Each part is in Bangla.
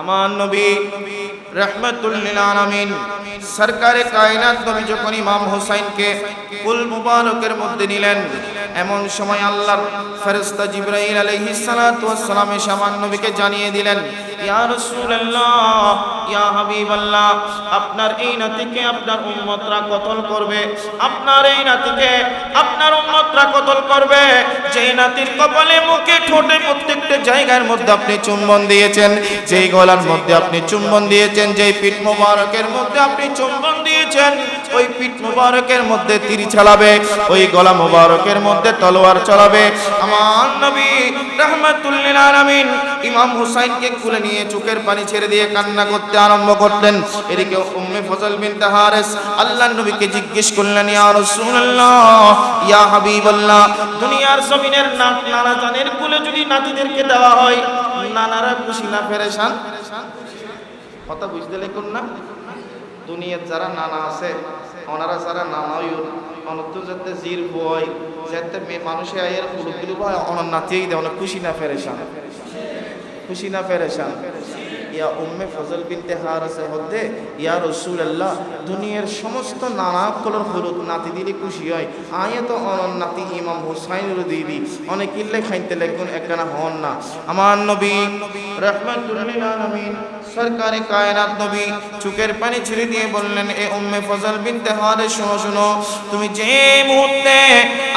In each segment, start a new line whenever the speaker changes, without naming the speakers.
আমার নবী রাহমাতুল লিল আলামিন সরকারে কায়নাত নবী যখন ইমাম হোসেনকে কুল মুবারকের মধ্যে নিলেন, এমন সময় আল্লাহর ফেরেশতা জিবরাইল আলাইহিস সালাতু ওয়াস সালাম এসে আমার নবীকে জানিয়ে দিলেন, ইয়া রাসূলুল্লাহ, ইয়া হাবিবাল্লাহ, আপনার এই নাতিকে আপনার উম্মতরা কতল করবে, আপনার এই নাতিকে আপনার উম্মতরা কতল করবে। যেই নাতির কপালে, মুখে, ঠোঁটে প্রত্যেকটা জায়গার মধ্যে আপনি চুম্বন দিয়েছেন, যেই গলার মধ্যে আপনি চুম্বন দিয়েছেন, যেই পিঠ মোবারকের মধ্যে আপনি চুম্বন দিয়েছেন, ওই পিঠ মোবারকের মধ্যে তীর চালাবে, ওই গলা মোবারকের মধ্যে তলোয়ার চালাবে। আমার নবী রাহমাতুল লিল আলামিন ইমাম হুসাইনকে কুলে নিয়ে চোখের পানি ছেড়ে দিয়ে কান্না করতে আরম্ভ করলেন। এদিকে উম্মে ফজল বিনতে হারিস আল্লাহর নবীকে জিজ্ঞেস করলেন, ইয়া রাসূলুল্লাহ, ইয়া হাবিবাল্লাহ, দুনিয়ার জমিনের নানা জানের কুলে যদি নাতিদেরকে দেওয়া হয়, নানারা খুশি না পেরেশান? কথা বুঝতে লেখুন না। দুনিয়ার যারা নানা আছে, ওনারা যারা নানা অনন্ত যাতে জির বয় যাতে মানুষে আয়ের ফুলগুলো বয় অনর নাতিয়েই দেয়, অনেক খুশি না পেরেশান? খুশি না পেরেশান? ইয়া উম্মে ফজল বিনতে হারিসের মধ্যে, ইয়া রাসূলুল্লাহ, দুনিয়ার সমস্ত নানা কলর হলুদ নাতি দিলে খুশি হয়, আয়ে তো অনর নাতি ইমাম হুসাইনের দিদি অনেক ইল্লে খাইতে লাগুন একখানা হন না। আমার নবী রাহমাতুল লিল আলামিন সরকারে কায়নাত নবী চোখের পানি ছেড়ে দিয়ে বললেন, এ উম্মে ফজল বিনতে হারিস, শোনো শোনো, তুমি যে মুহূর্তে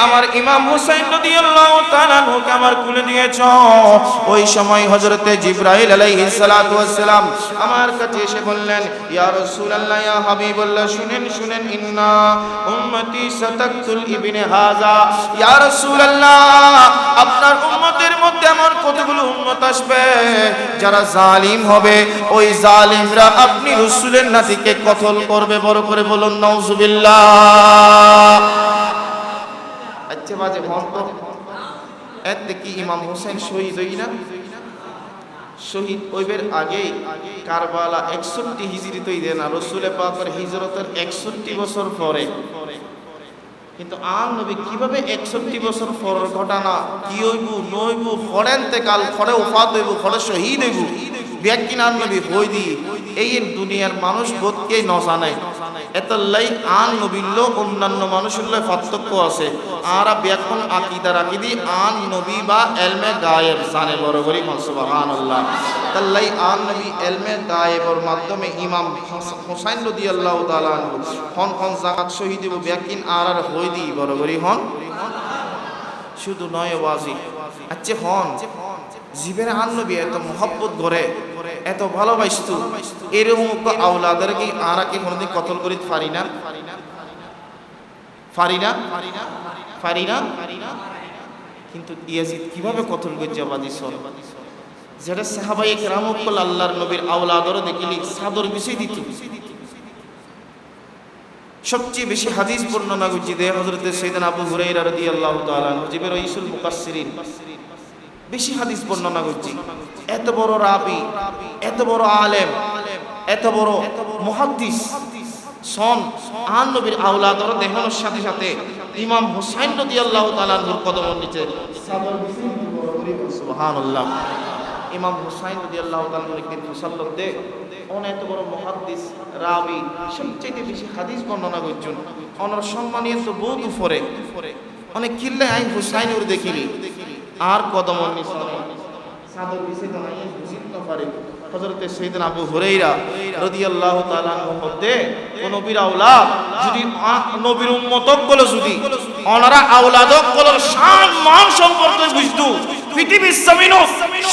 আমার ইমাম হুসাইন রাদিয়াল্লাহু তাআলা আনহুকে আমার কুলে দিয়েছো, ওই সময় হযরতে জিবরাইল আলাইহিস সালাতু ওয়াস সালাম আমার কাছে এসে বললেন, ইয়া রাসূলুল্লাহ, ইয়া হাবিবাল্লাহ, শুনেন শুনেন, ইন্না উম্মতি সাতাকতুল ইবনে হাযা, ইয়া রাসূলুল্লাহ, আপনার উম্মতের মধ্যে এমন কতগুলো উম্মত আসবে যারা জালিম হবে, ওই জালিমরা আপনি রাসূলের নাতিকে কতল করবে। বড় করে বলুন নাউজুবিল্লাহ। আচ্ছা বাজে ফোন তো এতে কি ইমাম হোসেন শহীদ হই না? শহীদ হইবের আগেই কারবালা 61 হিজরিতে দেন না, রাসূল পাকের হিজরতের 61 বছর পরে। কিন্তু আম নবী কিভাবে 61 বছর পর ঘটনা কি হইব নইব, ফরেনতে কাল ফরে ওফাত হইব, ফরে শহীদ হইব, ব্যাখ্যা আন নবী হই দি এই দুনিয়ার মানুষ বোধকে ন জানে। এতলাই আন নবীর অন্যান্য মানুষের পার্থক্য আছে। আর ব্যাখ্যান আকীদা রাখি দি আন নবী বা এলমে গায়েব জানে। বড় করি সুবহানাল্লাহ। তাল্লাই আন নবী এলমে গায়েবের মাধ্যমে ইমাম হুসাইন রাদিয়াল্লাহু তাআলা আনহু হন জাগাত শহীদ হইব, ব্যাখ্যান আর হই দি। বড় করি হন শুধু নয় ওয়াজি। আচ্ছা হন জীবের আন নবী এত মহব্বত করে, এত ভালোবাসতো, এরকম আওলাদের কি আরা কি কোনোদিন কতল করি পারি না? পারি না? পারি না? কিন্তু ইয়াজিদ কিভাবে কতল করছে বাদিস, যেটা সাহাবায়ে কেরাম কল আল্লাহর নবীর আওলাদর দেখিলি সাদর বিষয় দিত। সবচেয়ে বেশি হাদিস বর্ণনা করছি দে হযরত সাইয়েদনা আবু হুরায়রা রাদিয়াল্লাহু তাআলা আনহু, জিবের রাইসুল মুফাসসিরিন বেশি হাদিস বর্ণনা করছি। এত বড় রাবি, এত বড় আলেম, এত বড় মুহাদ্দিস সন আন নবীর আওলাদর দেখানোর সাথে সাথে ইমাম হুসাইন রাদিয়াল্লাহু তাআলা আনহুর কদমের নিচে সাদর বিছিয়ে সুবহানাল্লাহ। ইমাম হুসাইন রাদিয়াল্লাহু তাআলা আনহু একদিন মুসাল্লাত দে অনেক বড় মুহাদ্দিস রাবি, সবচেয়ে বেশি হাদিস বর্ণনা করছেন, অনর সম্মানীয় তো বহুত উপরে, অনেক কিল্লে আই হুসাইনের দেখিলি আর কদমের নিচে সাদর বিছিয়ে তো নাই বুঝিতে পারে। হযরত সাইয়েদনা আবু হুরায়রা রাদিয়াল্লাহু তাআলা আনহু মধ্যে কোন নবীর আওলাদ যদি নবীর উম্মত বলে যদি ওনারা আওলাদ বলার শান মান সম্পর্কে বুঝতো, পৃথিবীর জমিন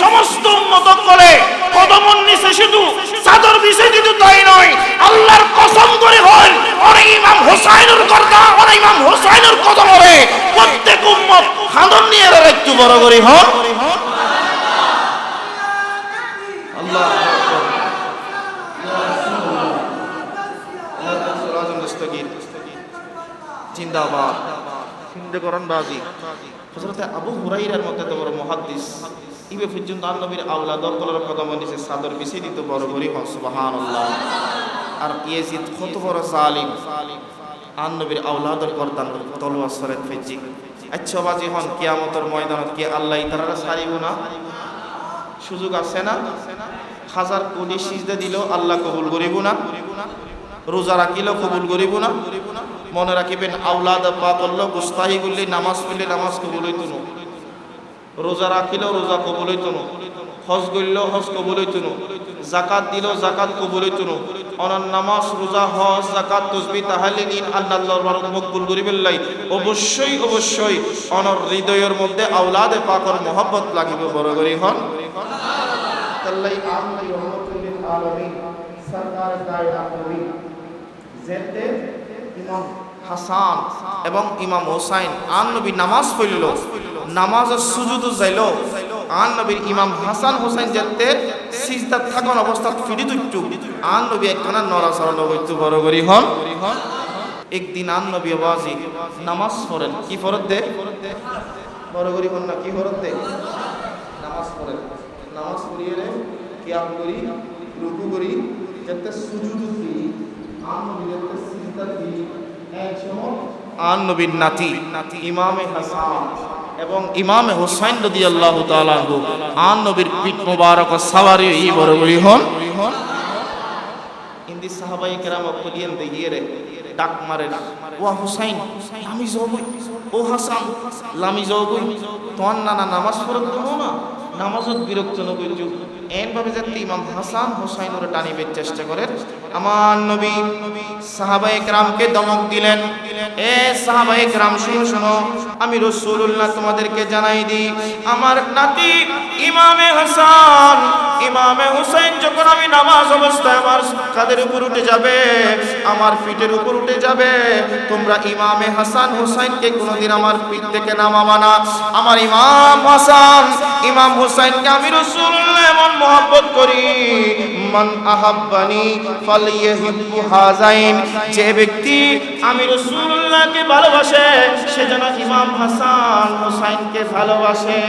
সমস্ত উম্মত বলে কদমের নিচে শুধু চাদর বিছিয়ে দিত তাই নয়, আল্লাহর কসম করে হল ওরে ইমাম হুসাইনের কথা, ওরে ইমাম হুসাইনের কদমে প্রত্যেক উম্মত খাদর নিয়ে রাখতো। বড় করে হল আল্লাহ জিন্দাবাদ জিন্দেকরণ বাজি। হযরত আবু হুরায়রার মধ্যে তো বড় মুহাদ্দিস, ইবে পর্যন্ত নবীর আওলাদ কলর কদমের নিচে চাদর বিছিয়ে দিত। বড় করে সুবহানাল্লাহ। আর ইয়াজিদ কত বড় জালিম, আন নবীর আওলাদের গর্দান তলোয়ার সরেত ফেজি। আচ্ছা বাজি হন কিয়ামতের ময়দানত কি আল্লাহ তারা ছাড়িব না? সুযোগ আছে না? হাজার কোটি সিজদা দিলেও আল্লাহ কবুল করিব না, রোজা রাখিলেও কবুল করিব না। মনে রাখিবেন, আওলাদ পা করলেও গুস্তাহি করলে, নামাজ পড়লে নামাজ কবুল হইত না, রোজা রাখিলেও রোজা কবুল হইত না, হজ করলেও হজ কবুল হইত না, জাকাত দিলেও জাকাত কবুল হইত না। অনার নামাজ, রোজা, হজ, জাকাত, তাসবিহ, তাহলিল আল্লাহর মকবুল করিবেন লাই। অবশ্যই অবশ্যই অনর হৃদয়ের মধ্যে আওলাদে পাকর মহব্বত লাগিবে। বড় করি হন তাল্লাই আমলি রহমাতুল্লিল আলামিন সরকার কায়নাত নবী যেতে ইমাম হাসান এবং ইমাম হোসাইন আন নবী নামাজ পড়ল, নামাজের সুজুদ যাইল, আন নবীর ইমাম হাসান হোসাইন যেতে সিজদা থাকার অবস্থা ফিরি তুইটু আন নবী একখানা নড়াচড়া নবইতু। বড় করি হন একদিন আন নবী আওয়াজি নামাজ পড়েন, কি ফরত দে? বড় করি হন না, কি ফরত দে? নামাজ পড়েন। নামাজ পড়িয়ে কিয়াম করি, রুকু করি, যেতে সুজুদ দিই, আন নবী যেতে সিজদা দিই। এক সময় আন নবীর নাতি ইমামে হাসান এবং ইমামে হোসাইন রাদিয়াল্লাহু তাআলা আনহু আন নবীর পিঠ মোবারক সাওয়ারি এই বড় করি হন ইন্দি সাহাবায়ে কেরাম কদিয়েন দেগিয়ে রে ডাক মারে, ও হোসাইন লামি যাবই, ও হাসান লামি যাবই, তোর নানা নামাজ পড়ত দেবো না, নামাজত বিরক্ত নবীজু এমভাবে যাতে ইমাম হাসান হোসাইনের টানিবের চেষ্টা করেন। আমার নবী সাহাবায়ে কেরামকে দমক দিলেন, এ সাহাবায়ে কেরাম শুনো শুনো, আমি রাসূলুল্লাহ তোমাদেরকে জানাই দিই, আমার নাতি ইমামে হাসান ইমামে হোসেন যখন আমি নামাজ অবস্থায় আমার কাঁধের উপর উঠে যাবে, আমার পিঠের উপর উঠে যাবে, তোমরা ইমামে হাসান হোসেনকে কোনোদিন আমার পিঠ থেকে নামাবা না। আমার ইমাম হাসান ইমাম হোসেনকে আমি রাসূলুল্লাহ এমন মহব্বত করি, মান আহাব্বানি ফালিয়াহিব্বু হাযাইন, যে ব্যক্তি আমি রাসূলুল্লাহকে ভালোবাসে সে যেন ইমাম হাসান হোসেনকে ভালোবাসে।